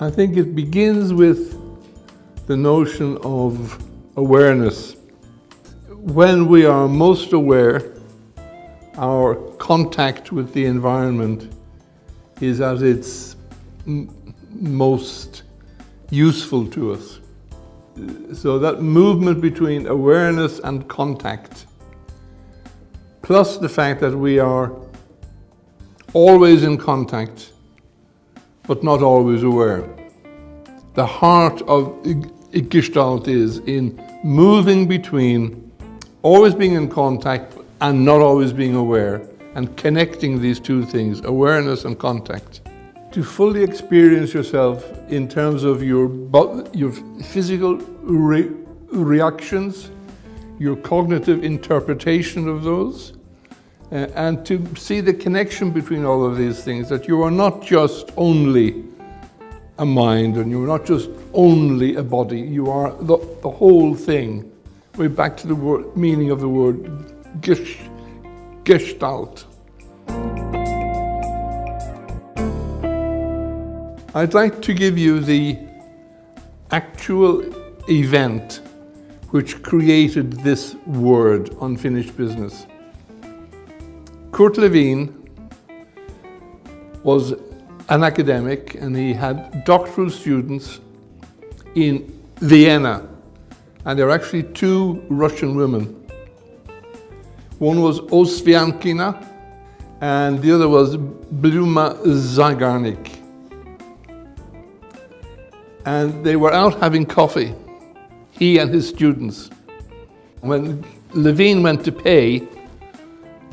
I think it begins with the notion of awareness. When we are most aware, our contact with the environment is at its most useful to us. So that movement between awareness and contact, plus the fact that we are always in contact, but not always aware. The heart of Gestalt is in moving between always being in contact and not always being aware, and connecting these two things, awareness and contact. To fully experience yourself in terms of your physical reactions, your cognitive interpretation of those, and to see the connection between all of these things, that you are not just only a mind and you're not just only a body, you are the whole thing. We're back to the meaning of the word Gestalt. I'd like to give you the actual event which created this word, unfinished business. Kurt Lewin was an academic and he had doctoral students in Vienna, and there were actually two Russian women. One was Osviankina and the other was Bluma Zygarnik. And they were out having coffee, he and his students. When Lewin went to pay,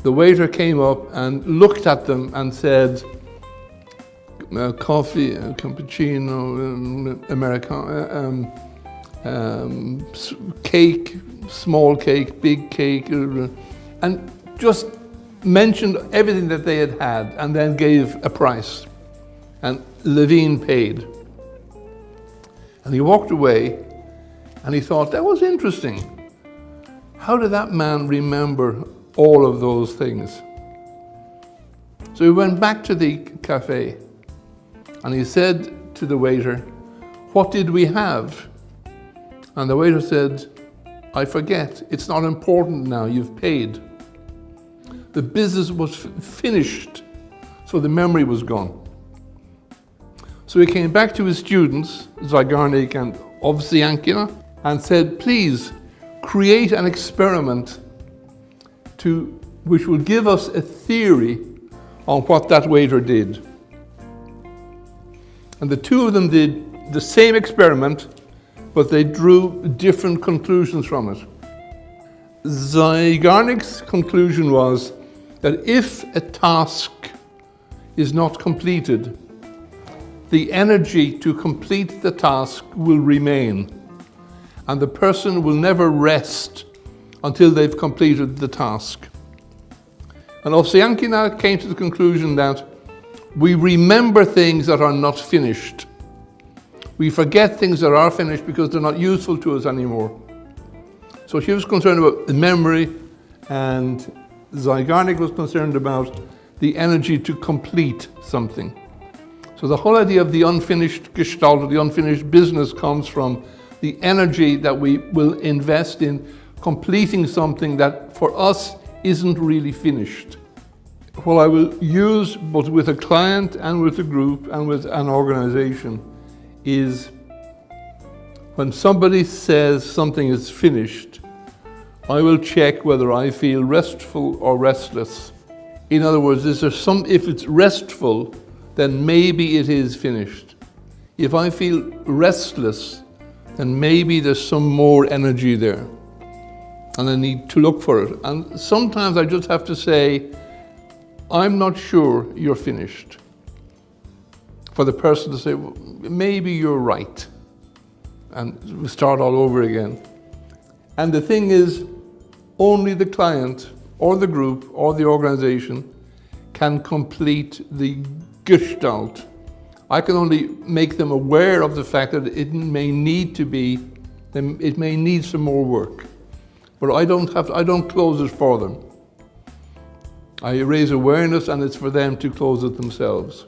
the waiter came up and looked at them and said, coffee, cappuccino, Americano, cake, small cake, big cake, and just mentioned everything that they had had and then gave a price. And Lewin paid. And he walked away and he thought, that was interesting. How did that man remember all of those things? So he went back to the cafe and he said to the waiter, what did we have? And the waiter said, I forget, it's not important now, you've paid. The business was finished, so the memory was gone. So he came back to his students, Zygarnik and Ovsiankina, and said, please create an experiment which will give us a theory on what that waiter did. And the two of them did the same experiment, but they drew different conclusions from it. Zygarnik's conclusion was that if a task is not completed, the energy to complete the task will remain, and the person will never rest until they've completed the task. And Ovsiankina came to the conclusion that we remember things that are not finished. We forget things that are finished because they're not useful to us anymore. So she was concerned about the memory, and Zygarnik was concerned about the energy to complete something. So the whole idea of the unfinished Gestalt, or the unfinished business, comes from the energy that we will invest in completing something that for us isn't really finished. What I will use both with a client and with a group and with an organization is when somebody says something is finished, I will check whether I feel restful or restless. In other words, if it's restful, then maybe it is finished. If I feel restless, then maybe there's some more energy there, and I need to look for it. And sometimes I just have to say, I'm not sure you're finished. For the person to say, well, maybe you're right, and we start all over again. And the thing is, only the client or the group or the organization can complete the Gestalt. I can only make them aware of the fact that it may need some more work, but I don't close it for them. I raise awareness, and it's for them to close it themselves.